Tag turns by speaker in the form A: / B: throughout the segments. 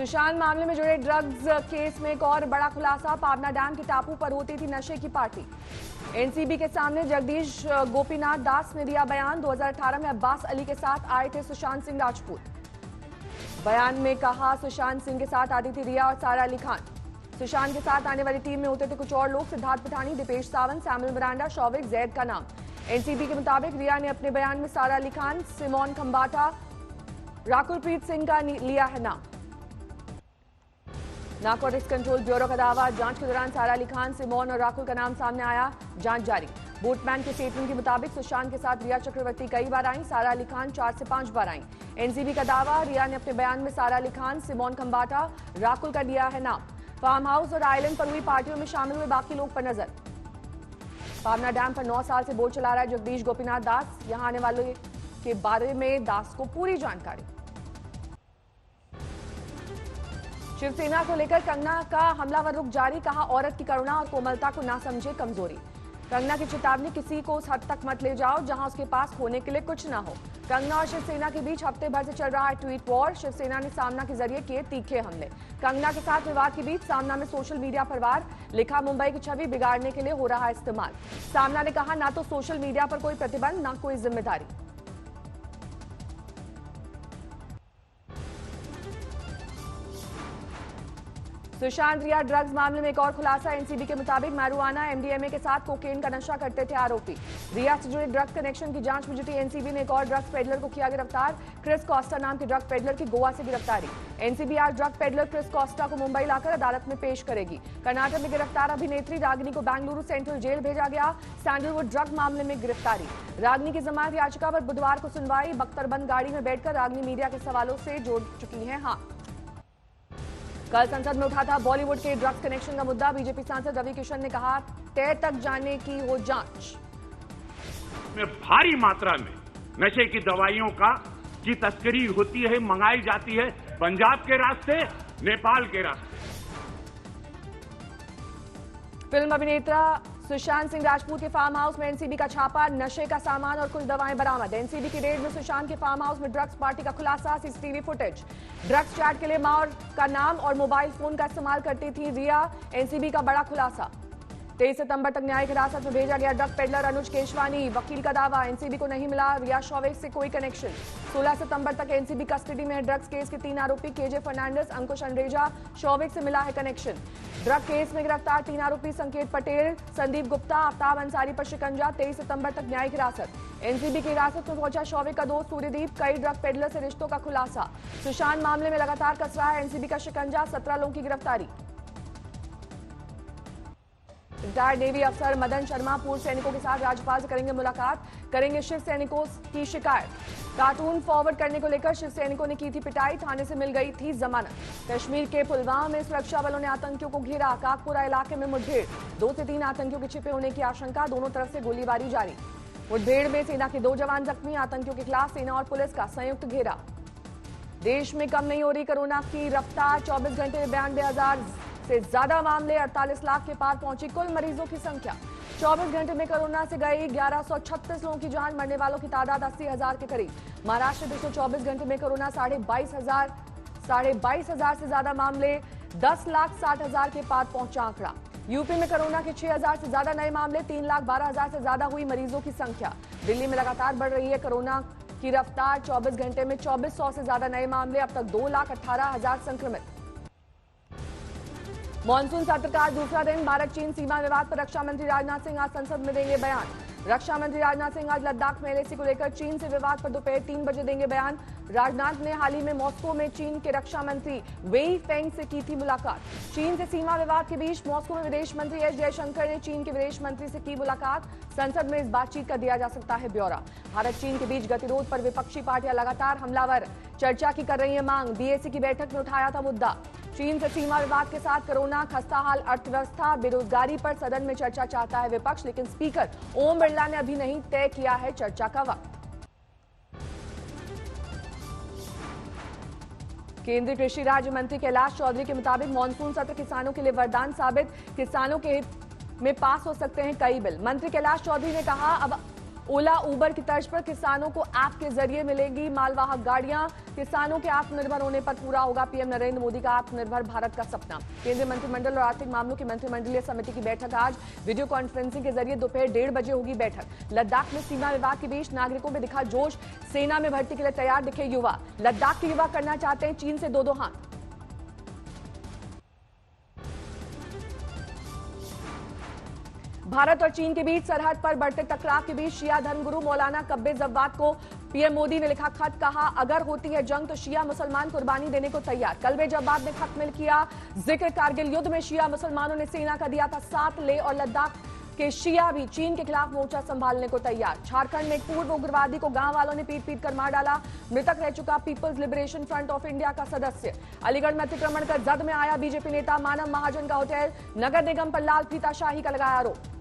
A: सुशांत मामले में जुड़े ड्रग्स केस में एक और बड़ा खुलासा। पावना डैम के टापू पर होती थी नशे की पार्टी। एनसीबी के सामने जगदीश गोपीनाथ दास ने दिया बयान। 2018 में अब्बास अली के साथ आए थे सुशांत सिंह राजपूत। बयान में कहा सुशांत सिंह के साथ आती थी रिया और सारा अली खान। सुशांत के साथ आने वाली टीम में होते थे कुछ और लोग, सिद्धार्थ पठानी, दीपेश सावंत, सैमुअल मिरांडा, शौविक, जैद का नाम। एनसीबी के मुताबिक रिया ने अपने बयान में सारा अली खान, सिमोन खंबाटा, राकुलप्रीत सिंह का लिया है नाम। नारकोटिक्स कंट्रोल ब्यूरो का दावा, जांच के दौरान सारा अली खान, सिमोन और राकुल का नाम सामने आया। जांच जारी। बोटमैन के स्टेटमेंट के मुताबिक सुशांत के साथ रिया चक्रवर्ती कई बार आई, सारा अली खान 4 से 5 बार आई। एनसीबी का दावा, रिया ने अपने बयान में सारा अली खान, सिमोन खंबाटा, राकुल का दिया है नाम। फार्म हाउस और आइलैंड पर हुई पार्टियों में शामिल हुए बाकी लोग पर नजर। पावना डैम पर 9 साल से बोट चला रहा है जगदीश गोपीनाथ दास। यहां आने वालों के बारे में दास को पूरी जानकारी। शिवसेना को लेकर कंगना का हमलावर रुख जारी। कहा औरत की करुणा और कोमलता को ना समझे कमजोरी। कंगना की चेतावनी, किसी को उस हद तक मत ले जाओ जहां उसके पास होने के लिए कुछ ना हो। कंगना और शिवसेना के बीच हफ्ते भर से चल रहा है ट्वीट वॉर। शिवसेना ने सामना के जरिए किए तीखे हमले। कंगना के साथ विवाद के बीच सामना में सोशल मीडिया पर वार। लिखा, मुंबई की छवि बिगाड़ने के लिए हो रहा है इस्तेमाल। सामना ने कहा, ना तो सोशल मीडिया पर कोई प्रतिबंध, ना कोई जिम्मेदारी। सुशांत रिया ड्रग्स मामले में एक और खुलासा। एनसीबी के मुताबिक मैरुआना, एमडीएमए के साथ कोकेन का नशा करते थे आरोपी। रिया से जुड़े ड्रग्स कनेक्शन की जांच में जुटी एनसीबी ने एक और ड्रग्स पेडलर को किया गिरफ्तार। क्रिस कॉस्टा नाम के ड्रग पेडलर की गोवा से गिरफ्तारी। एनसीबी आज ड्रग पेडलर क्रिस कॉस्टा को मुंबई लाकर अदालत में पेश करेगी। कर्नाटक में गिरफ्तार अभिनेत्री रागिनी को बेंगलुरु सेंट्रल जेल भेजा गया। सैंडलवुड ड्रग मामले में गिरफ्तारी। रागिनी की जमानत याचिका पर बुधवार को सुनवाई। बख्तरबंद गाड़ी में बैठकर रागिनी मीडिया के सवालों से जोड़ चुकी है हाथ। कल संसद में उठा था बॉलीवुड के ड्रग्स कनेक्शन का मुद्दा। बीजेपी सांसद रवि किशन ने कहा, तय तक जाने की हो जांच।
B: में भारी मात्रा में नशे की दवाइयों की तस्करी होती है, मंगाई जाती है पंजाब के रास्ते, नेपाल के रास्ते।
A: फिल्म अभिनेता सुशांत सिंह राजपूत के फार्म हाउस में एनसीबी का छापा। नशे का सामान और कुछ दवाएं बरामद। एनसीबी की रेड में सुशांत के फार्म हाउस में ड्रग्स पार्टी का खुलासा। CCTV footage. ड्रग्स चैट के लिए मां का नाम और मोबाइल फोन का इस्तेमाल करती थी रिया। एनसीबी का बड़ा खुलासा। 23 सितंबर तक न्यायिक हिरासत में भेजा गया ड्रग पेडलर अनुज केशवानी। वकील का दावा, एनसीबी को नहीं मिला रिया शौविक से कोई कनेक्शन। 16 सितंबर तक एनसीबी कस्टडी में है ड्रग्स केस के 3 आरोपी केजे फर्नांडिस, अंकुश अंड्रेजा, शौविक से मिला है कनेक्शन। ड्रग केस में गिरफ्तार 3 आरोपी संकेत पटेल, संदीप गुप्ता, आफ्ताब अंसारी पर शिकंजा। 23 सितंबर तक न्यायिक हिरासत। एनसीबी की हिरासत में पहुंचा शौविक का दोस्त सूर्यदीप। कई ड्रग पेडलर से रिश्तों का खुलासा। सुशांत मामले में लगातार कस रहा है एनसीबी का शिकंजा। 17 लोगों की गिरफ्तारी। रिटायर्ड नेवी अफसर मदन शर्मा पूर्व सैनिकों के साथ राज्यपाल से करेंगे मुलाकात। करेंगे शिव सैनिकों की शिकायत। कार्टून फॉरवर्ड करने को लेकर शिव सैनिकों ने की थी पिटाई, थाने से मिल गई थी जमानत। कश्मीर के पुलवामा में सुरक्षा बलों ने आतंकियों को घेरा। काकपुरा इलाके में मुठभेड़। 2 से 3 आतंकियों के छिपे होने की आशंका। दोनों तरफ से गोलीबारी जारी। मुठभेड़ में सेना के 2 जवान जख्मी। आतंकियों के खिलाफ सेना और पुलिस का संयुक्त घेरा। देश में कम नहीं हो रही कोरोना की रफ्तार। 24 घंटे में 92,000 से ज्यादा मामले। 48 लाख के पार पहुंची कुल मरीजों की संख्या। 24 घंटे में कोरोना से गई 1136 लोगों की जान। मरने वालों की तादाद 80,000 के करीब। महाराष्ट्र में पिछले 24 घंटे में कोरोना 22,500 से ज्यादा मामले। 10,60,000 के पार पहुंचा आंकड़ा। यूपी में कोरोना के 6,000 से ज्यादा नए मामले। 3,12,000 से ज्यादा हुई मरीजों की संख्या। दिल्ली में लगातार बढ़ रही है कोरोना की रफ्तार। 24 घंटे में 2400 से ज्यादा नए मामले। अब तक 2,18,000 संक्रमित। मॉनसून सत्र का आज दूसरा दिन। भारत चीन सीमा विवाद पर रक्षा मंत्री राजनाथ सिंह आज संसद में देंगे बयान। रक्षा मंत्री राजनाथ सिंह आज लद्दाख में एलएसी को लेकर चीन से विवाद पर दोपहर 3 बजे देंगे बयान। राजनाथ ने हाल ही में मॉस्को में चीन के रक्षा मंत्री वेई फेंग से की थी मुलाकात। चीन से सीमा विवाद के बीच मॉस्को में विदेश मंत्री एस जयशंकर ने चीन के विदेश मंत्री से की मुलाकात। संसद में इस बातचीत का दिया जा सकता है ब्यौरा। भारत चीन के बीच गतिरोध पर विपक्षी पार्टियां लगातार हमलावर। चर्चा की कर रही है मांग। बीएसी की बैठक में उठाया था मुद्दा। चीन से सीमा विवाद के साथ कोरोना, खस्ताहाल अर्थव्यवस्था, बेरोजगारी पर सदन में चर्चा चाहता है विपक्ष। लेकिन स्पीकर ओम बिरला ने अभी नहीं तय किया है चर्चा का वक्त। केंद्रीय कृषि राज्य मंत्री कैलाश चौधरी के मुताबिक मॉनसून सत्र किसानों के लिए वरदान साबित। किसानों के हित में पास हो सकते हैं कई बिल। मंत्री कैलाश चौधरी ने कहा, अब ओला उबर की तर्ज पर किसानों को ऐप के जरिए मिलेंगी मालवाहक गाड़ियां। किसानों के आत्मनिर्भर होने पर पूरा होगा पीएम नरेंद्र मोदी का आत्मनिर्भर भारत का सपना। केंद्रीय मंत्रिमंडल और आर्थिक मामलों की मंत्रिमंडलीय समिति की बैठक आज वीडियो कॉन्फ्रेंसिंग के जरिए दोपहर 1:30 बजे होगी बैठक। लद्दाख में सीमा विवाद के बीच नागरिकों में दिखा जोश, सेना में भर्ती के लिए तैयार दिखे युवा। लद्दाख के युवा करना चाहते हैं चीन से दो हाथ। भारत और चीन के बीच सरहद पर बढ़ते टकराव के बीच शिया धर्मगुरु मौलाना कब्बे जव्वाद को पीएम मोदी ने लिखा खत, कहा अगर होती है जंग तो शिया मुसलमान कुर्बानी देने को तैयार। कल्बे जव्वाद ने खत में किया जिक्र कारगिल युद्ध में शिया मुसलमानों ने सेना का दिया था साथ। ले और लद्दाख के शिया भी चीन के खिलाफ मोर्चा संभालने को तैयार। झारखंड में एक पूर्व उग्रवादी को गांव वालों ने पीट कर मार डाला, मृतक रह चुका people's liberation front of India का सदस्य। अलीगढ़ में अतिक्रमण कर जद में आया बीजेपी नेता, मानव महाजन का होटल। नगर निगम पर लाल फीताशाही का लगाया आरोप।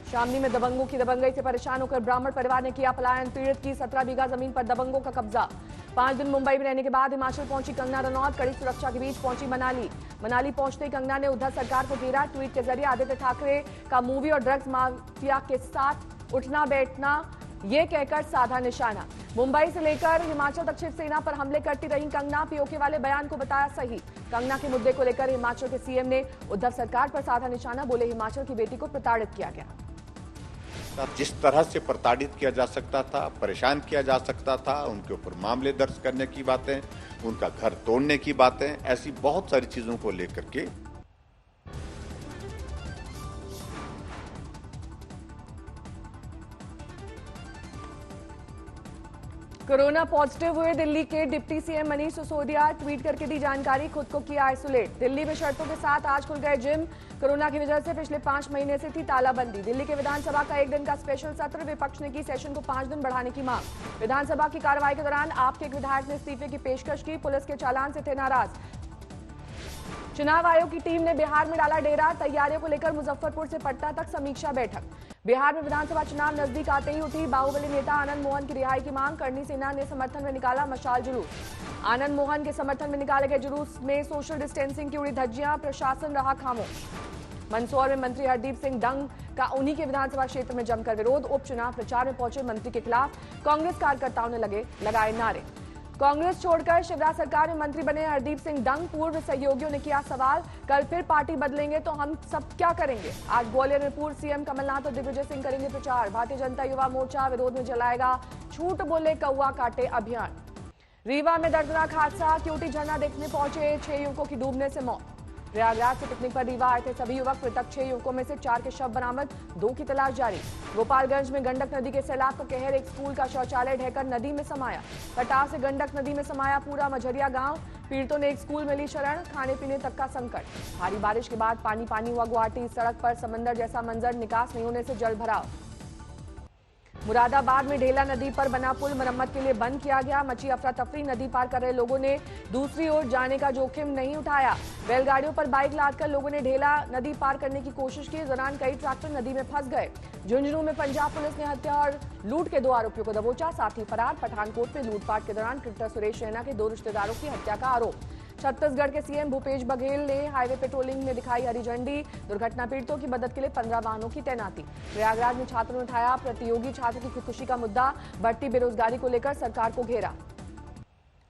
A: शामली में दबंगों की दबंगई से परेशान होकर ब्राह्मण परिवार ने किया पलायन। पीड़ित की 17 बीघा जमीन पर दबंगों का कब्जा। 5 दिन मुंबई में रहने के बाद हिमाचल पहुंची कंगना रनौत, कड़ी सुरक्षा के बीच पहुंची मनाली पहुंचते ही कंगना ने उद्धव सरकार को घेरा। ट्वीट के जरिए आदित्य ठाकरे का मूवी और ड्रग्स माफिया के साथ उठना बैठना ये कहकर साधा निशाना। मुंबई से लेकर हिमाचल तक शिवसेना पर हमले करती रही कंगना, पीओके वाले बयान को बताया सही। कंगना के मुद्दे को लेकर हिमाचल के सीएम ने उद्धव सरकार पर साधा निशाना, बोले हिमाचल की बेटी को प्रताड़ित किया गया।
C: जिस तरह से प्रताड़ित किया जा सकता था, परेशान किया जा सकता था, उनके ऊपर मामले दर्ज करने की बातें, उनका घर तोड़ने की बातें, ऐसी बहुत सारी चीजों को लेकर के
A: कोरोना पॉजिटिव हुए दिल्ली के deputy CM Manish Sisodia, tweet करके दी जानकारी, खुद को किया आइसोलेट। दिल्ली में शर्तों के साथ आज खुल गए जिम। कोरोना की वजह से पिछले 5 महीने से थी तालाबंदी। दिल्ली के विधानसभा का 1 दिन का स्पेशल सत्र, विपक्ष ने की सेशन को 5 दिन बढ़ाने की मांग। विधानसभा की कार्रवाई के दौरान आप के एक विधायक ने इस्तीफे की पेशकश की, पुलिस के चालान से थे नाराज। चुनाव आयोग की टीम ने बिहार में डाला डेरा, तैयारियों को लेकर मुजफ्फरपुर से पटना तक समीक्षा बैठक। बिहार में विधानसभा चुनाव नजदीक आते ही उठी बाहुबली नेता आनंद मोहन की रिहाई की मांग। करनी सेना ने समर्थन में निकाला मशाल जुलूस। आनंद मोहन के समर्थन में निकाले गए जुलूस में सोशल डिस्टेंसिंग की उड़ी धज्जियां, प्रशासन रहा खामोश। मंदसौर में मंत्री हरदीप सिंह डंग का उन्हीं के विधानसभा क्षेत्र में जमकर विरोध। उपचुनाव प्रचार में पहुंचे मंत्री के खिलाफ कांग्रेस कार्यकर्ताओं ने लगाए नारे। कांग्रेस छोड़कर शिवराज सरकार में मंत्री बने हरदीप सिंह डंग, पूर्व सहयोगियों ने किया सवाल, कल फिर पार्टी बदलेंगे तो हम सब क्या करेंगे। आज ग्वालियर में पूर्व सीएम कमलनाथ और दिग्विजय सिंह करेंगे प्रचार। भारतीय जनता युवा मोर्चा विरोध में जलाएगा छूट बोले कौवा काटे अभियान। रीवा में दर्दनाक हादसा, क्यूटी झरना देखने पहुंचे 6 युवकों की डूबने से मौत। प्रयागराज से पिकनिक पर रीवा आए थे सभी युवक, मृतक 6 युवकों में से 4 के शव बरामद, 2 की तलाश जारी। गोपालगंज में गंडक नदी के सैलाब का कहर, एक स्कूल का शौचालय ढहकर नदी में समाया। कटाव से गंडक नदी में समाया पूरा मझरिया गांव, पीड़ितों ने एक स्कूल में ली शरण, खाने पीने तक का संकट। भारी बारिश के बाद पानी पानी हुआ गुवाहाटी, सड़क पर समंदर जैसा मंजर, निकास नहीं होने से जल भराव। मुरादाबाद में ढेला नदी पर बना पुल मरम्मत के लिए बंद किया गया, मची अफरा तफरी। नदी पार कर रहे लोगों ने दूसरी ओर जाने का जोखिम नहीं उठाया। बैलगाड़ियों पर बाइक लादकर लोगों ने ढेला नदी पार करने की कोशिश की, इस दौरान कई ट्रैक्टर नदी में फंस गए। झुंझुनू में पंजाब पुलिस ने हत्या और लूट के 2 आरोपियों को दबोचा, साथ ही फरार। पठानकोट में लूटपाट के दौरान क्रिकेटर सुरेश रैना के 2 रिश्तेदारों की हत्या का आरोप। छत्तीसगढ़ के सीएम भूपेश बघेल ने हाईवे पेट्रोलिंग में दिखाई हरी झंडी, दुर्घटना पीड़ितों की मदद के लिए 15 वाहनों की तैनाती। प्रयागराज में छात्रों ने उठाया प्रतियोगी छात्र की खुदकुशी का मुद्दा, बढ़ती बेरोजगारी को लेकर सरकार को घेरा।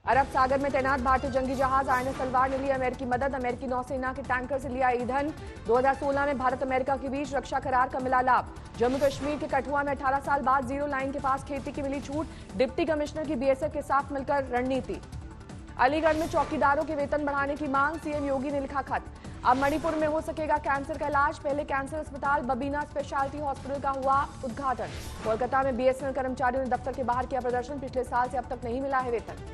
A: अरब सागर में तैनात भारतीय जंगी जहाज आईएनएस तलवार ने ली अमेरिकी मदद, अमेरिकी नौसेना के टैंकर से लिया ईंधन। 2016 में भारत अमेरिका के बीच रक्षा करार का मिला लाभ। जम्मू कश्मीर के कठुआ में 18 साल बाद जीरो लाइन के पास खेती की मिली छूट, डिप्टी कमिश्नर की बीएसएफ के साथ मिलकर रणनीति। अलीगढ़ में चौकीदारों के वेतन बढ़ाने की मांग, सीएम योगी ने लिखा खत। अब मणिपुर में हो सकेगा कैंसर का इलाज, पहले कैंसर अस्पताल बबीना स्पेशलिटी हॉस्पिटल का हुआ उद्घाटन। कोलकाता में बीएसएनएल कर्मचारियों ने दफ्तर के बाहर किया प्रदर्शन, पिछले साल से अब तक नहीं मिला है वेतन।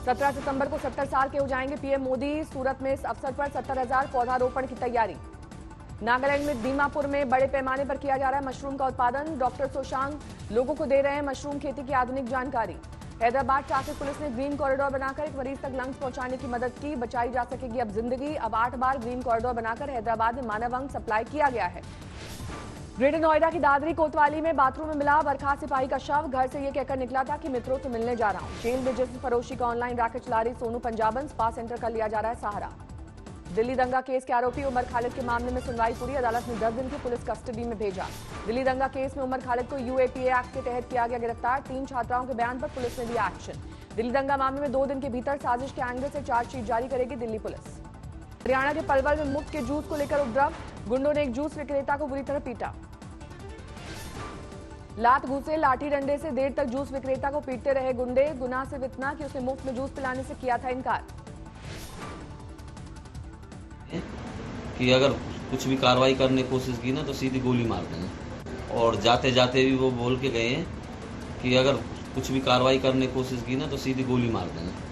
A: 17 सितंबर को 70 साल के हो जाएंगे पीएम मोदी, सूरत में इस अवसर पर 70,000 पौधारोपण की तैयारी। नागालैंड में दीमापुर में बड़े पैमाने पर किया जा रहा है मशरूम का उत्पादन, डॉक्टर सोशांग लोगों को दे रहे हैं मशरूम खेती की आधुनिक जानकारी। हैदराबाद ट्रैफिक पुलिस ने ग्रीन कॉरिडोर बनाकर एक मरीज तक लंग्स पहुंचाने की मदद की, बचाई जा सकेगी अब जिंदगी। अब 8 बार ग्रीन कॉरिडोर बनाकर हैदराबाद में मानव अंग सप्लाई किया गया है। ग्रेटर नोएडा की दादरी कोतवाली में बाथरूम में मिला बर्खास्त सिपाही का शव, घर से ये कहकर निकला था कि मित्रों से मिलने जा रहा हूं। जेल में जिस्म फरोशी का ऑनलाइन रैकेट चला रही सोनू पंजाबन, स्पा सेंटर का लिया जा रहा है सहारा। दिल्ली दंगा केस के आरोपी उमर खालिद के मामले में सुनवाई पूरी, अदालत ने 10 दिन की पुलिस कस्टडी में भेजा। दिल्ली दंगा केस में उमर खालिद को यूएपीए एक्ट के तहत किया गया गिरफ्तार। 3 छात्राओं के बयान पर पुलिस ने लिया एक्शन। दिल्ली दंगा मामले में 2 दिन के भीतर साजिश के एंगल से चार्जशीट जारी करेगी दिल्ली पुलिस। हरियाणा के पलवल में मुफ्त के जूस को लेकर उपद्रव, गुंडों ने एक जूस विक्रेता को बुरी तरह पीटा। लात घूसे लाठी डंडे से देर तक जूस विक्रेता को पीटते रहे गुंडे। गुनाह सिर्फ इतना कि उसने मुफ्त में जूस पिलाने से किया था इनकार।
D: कि अगर कुछ भी कार्रवाई करने की कोशिश की ना तो सीधी गोली मार देंगे, और जाते जाते भी वो बोल के गए हैं कि अगर कुछ भी कार्रवाई करने की कोशिश की ना तो सीधी गोली मार देंगे।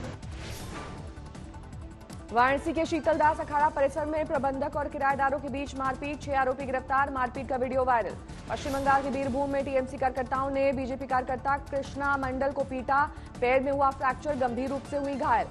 A: वाराणसी के शीतलदास अखाड़ा परिसर में प्रबंधक और किराएदारों के बीच मारपीट, 6 आरोपी गिरफ्तार। मारपीट का वीडियो वायरल। पश्चिम बंगाल के बीरभूम में टीएमसी कार्यकर्ताओं ने बीजेपी कार्यकर्ता कृष्णा मंडल को पीटा, पैर में हुआ फ्रैक्चर, गंभीर रूप से हुई घायल।